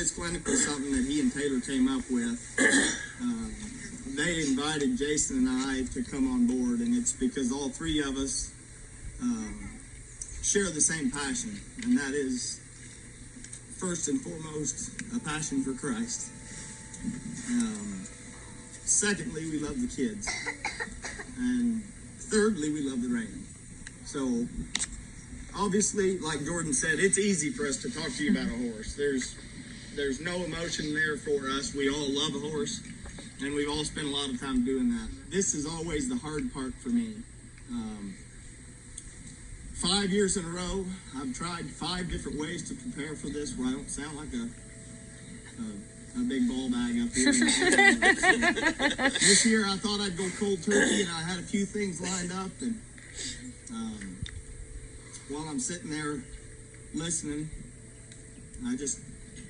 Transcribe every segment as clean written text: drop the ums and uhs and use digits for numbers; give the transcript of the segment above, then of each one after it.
this clinic was something that he and Taylor came up with. They invited Jason and I to come on board, and it's because all three of us share the same passion, and that is, first and foremost, a passion for Christ. Secondly, we love the kids. And thirdly, we love the rain. So, obviously, like Jordan said, it's easy for us to talk to you about a horse. There's no emotion there for us. We all love a horse, and we've all spent a lot of time doing that. This is always the hard part for me. 5 years in a row, I've tried 5 different ways to prepare for this where I don't sound like a big ball bag up here. This year I thought I'd go cold turkey, and I had a few things lined up, and while I'm sitting there listening,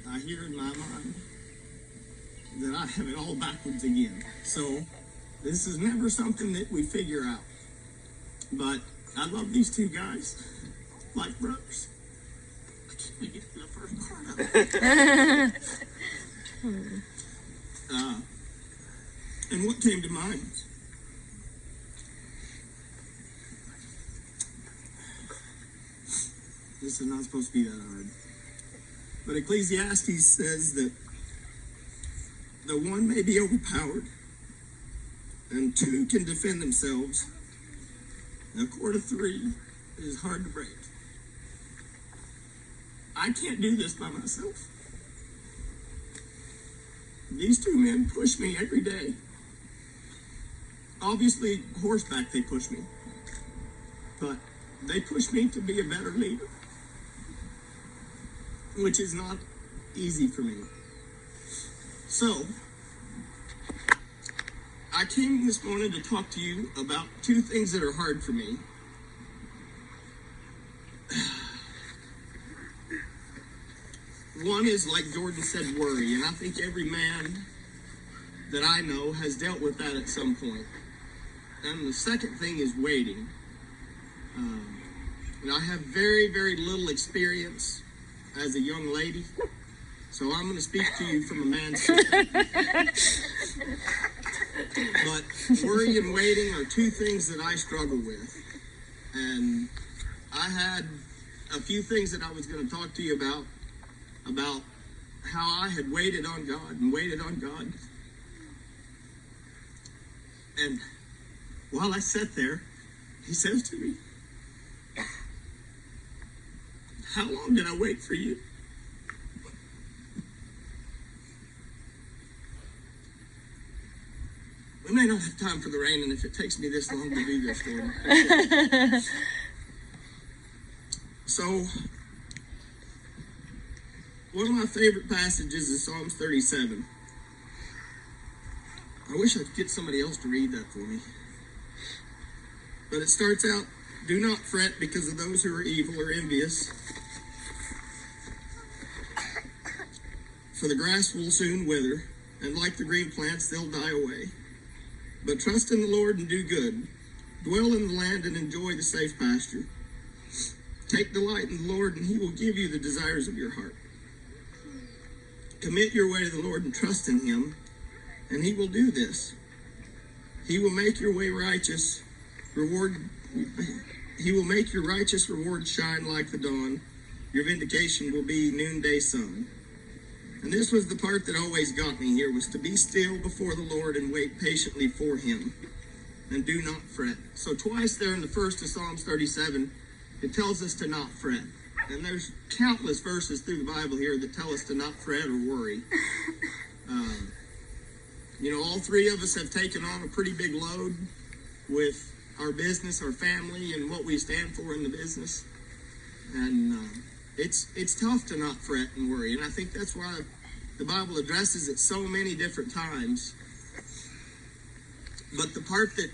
I hear in my mind that I have it all backwards again. So this is never something that we figure out. But I love these two guys like brothers. I can't make it to the first part of it. And what came to mind? This is not supposed to be that hard. But Ecclesiastes says that the one may be overpowered, and two can defend themselves. A cord of 3 is hard to break. I can't do this by myself. These two men push me every day. Obviously, horseback, they push me. But they push me to be a better leader, which is not easy for me. So, I came this morning to talk to you about 2 things that are hard for me. One is, like Jordan said, worry, and I think every man that I know has dealt with that at some point. And the second thing is waiting. And I have very, very little experience as a young lady, so I'm going to speak to you from a man's perspective. But worry and waiting are 2 things that I struggle with. And I had a few things that I was going to talk to you about how I had waited on God and waited on God. And while I sat there, he says to me, "How long did I wait for you?" We may not have time for the rain, and if it takes me this long to do this, Lord. So, one of my favorite passages is Psalms 37. I wish I could get somebody else to read that for me. But it starts out, "Do not fret because of those who are evil or envious, for the grass will soon wither, and like the green plants, they'll die away. But trust in the Lord and do good. Dwell in the land and enjoy the safe pasture. Take delight in the Lord, and he will give you the desires of your heart. Commit your way to the Lord and trust in him, and he will do this. He will make your way righteous, he will make your righteous reward shine like the dawn. Your vindication will be noonday sun." And this was the part that always got me here, was to be still before the Lord and wait patiently for him, and do not fret. So twice there in the first of Psalms 37, it tells us to not fret. And there's countless verses through the Bible here that tell us to not fret or worry. All 3 of us have taken on a pretty big load with our business, our family, and what we stand for in the business. And it's tough to not fret and worry. And I think that's why the Bible addresses it so many different times. But the part that,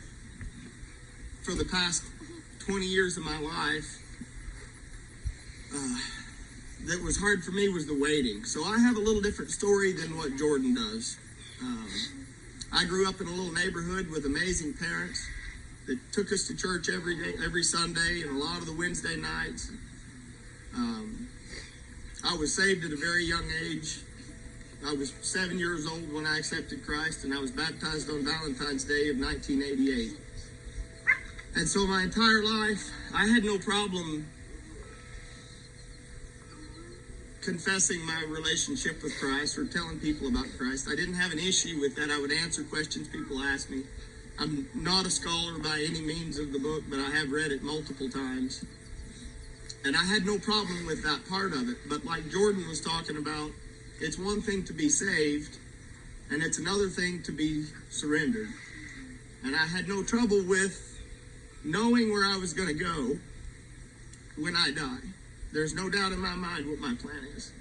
for the past 20 years of my life, that was hard for me was the waiting. So I have a little different story than what Jordan does. I grew up in a little neighborhood with amazing parents that took us to church every day, every Sunday, and a lot of the Wednesday nights. I was saved at a very young age, I was 7 years old when I accepted Christ, and I was baptized on Valentine's Day of 1988. And so my entire life, I had no problem confessing my relationship with Christ or telling people about Christ. I didn't have an issue with that. I would answer questions people asked me. I'm not a scholar by any means of the book, but I have read it multiple times. And I had no problem with that part of it. But like Jordan was talking about, it's one thing to be saved, and it's another thing to be surrendered. And I had no trouble with knowing where I was going to go when I die. There's no doubt in my mind what my plan is.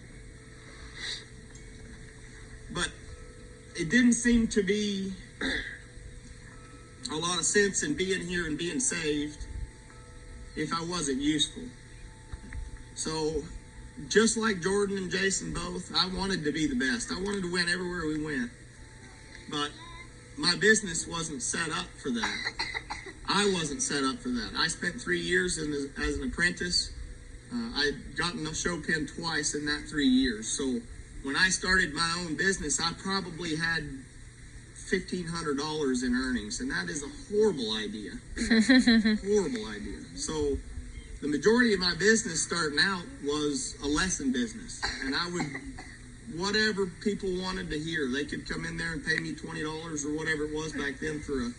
But it didn't seem to be a lot of sense in being here and being saved if I wasn't useful. So, just like Jordan and Jason both, I wanted to be the best. I wanted to win everywhere we went. But my business wasn't set up for that. I wasn't set up for that. I spent 3 years as an apprentice. I'd gotten a show pin twice in that 3 years. So when I started my own business, I probably had $1,500 in earnings. And that is a horrible idea. Horrible idea. So the majority of my business starting out was a lesson business. And I would, whatever people wanted to hear, they could come in there and pay me $20 or whatever it was back then for a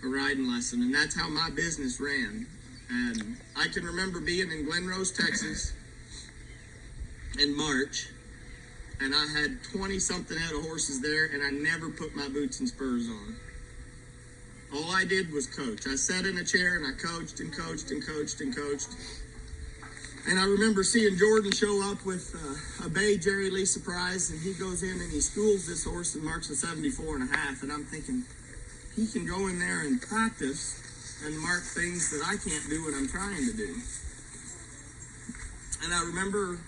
riding lesson. And that's how my business ran. And I can remember being in Glen Rose, Texas in March, and I had 20-something head of horses there, and I never put my boots and spurs on. All I did was coach. I sat in a chair, and I coached and coached and coached and coached. And I remember seeing Jordan show up with a bay Jerry Lee Surprise, and he goes in and he schools this horse and marks a 74.5, and I'm thinking, he can go in there and practice and mark things that I can't do what I'm trying to do. And I remember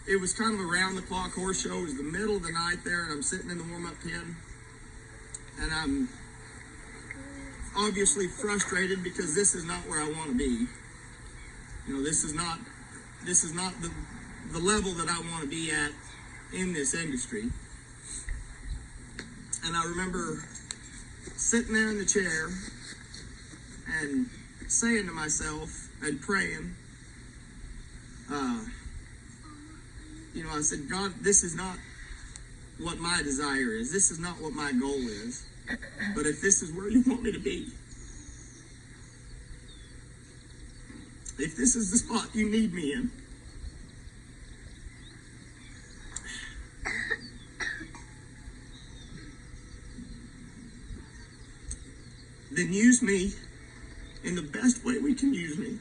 it was kind of a round-the-clock horse show. It was the middle of the night there, and I'm sitting in the warm-up pen, and I'm obviously frustrated because this is not where I want to be. You know, this is not the level that I want to be at in this industry. And I remember sitting there in the chair and saying to myself and praying, I said, God, this is not what my desire is. This is not what my goal is. But if this is where you want me to be, if this is the spot you need me in, then use me in the best way we can use me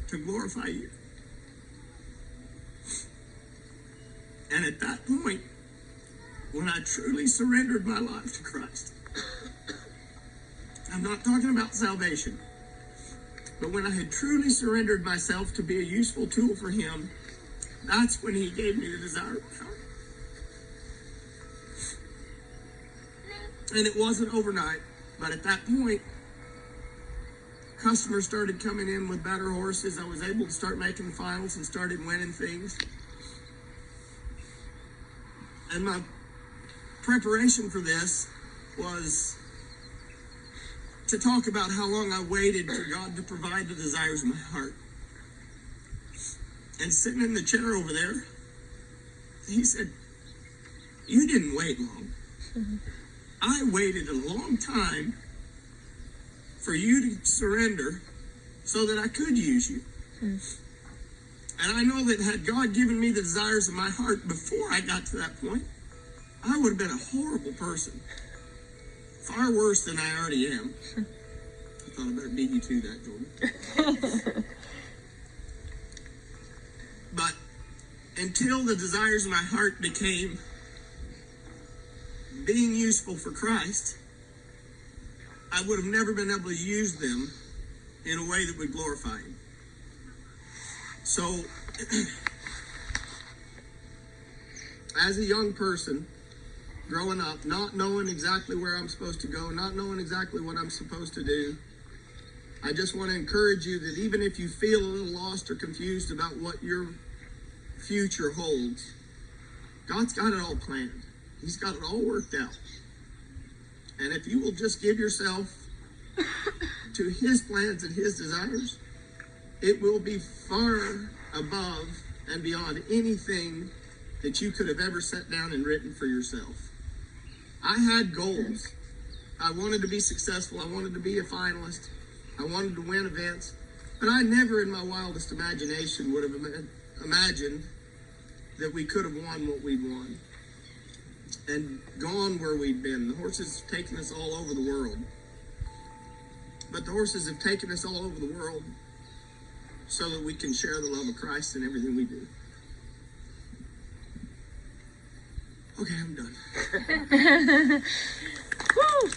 to glorify you. And at that point, when I truly surrendered my life to Christ, I'm not talking about salvation, but when I had truly surrendered myself to be a useful tool for Him, that's when He gave me the desire of my heart. And it wasn't overnight, but at that point, customers started coming in with better horses. I was able to start making the finals and started winning things. And my preparation for this was to talk about how long I waited for God to provide the desires of my heart. And sitting in the chair over there, He said, you didn't wait long. I waited a long time for you to surrender so that I could use you. And I know that had God given me the desires of my heart before I got to that point, I would have been a horrible person. Far worse than I already am. I thought I better beat you to that, Jordan. But until the desires of my heart became being useful for Christ, I would have never been able to use them in a way that would glorify Him. So, as a young person, growing up, not knowing exactly where I'm supposed to go, not knowing exactly what I'm supposed to do, I just want to encourage you that even if you feel a little lost or confused about what your future holds, God's got it all planned. He's got it all worked out. And if you will just give yourself to his plans and his desires, it will be far above and beyond anything that you could have ever sat down and written for yourself. I had goals. I wanted to be successful. I wanted to be a finalist. I wanted to win events. But I never in my wildest imagination would have imagined that we could have won what we'd won and gone where we'd been. The horses have taken us all over the world. But the horses have taken us all over the world so that we can share the love of Christ in everything we do. Okay, I'm done. Woo!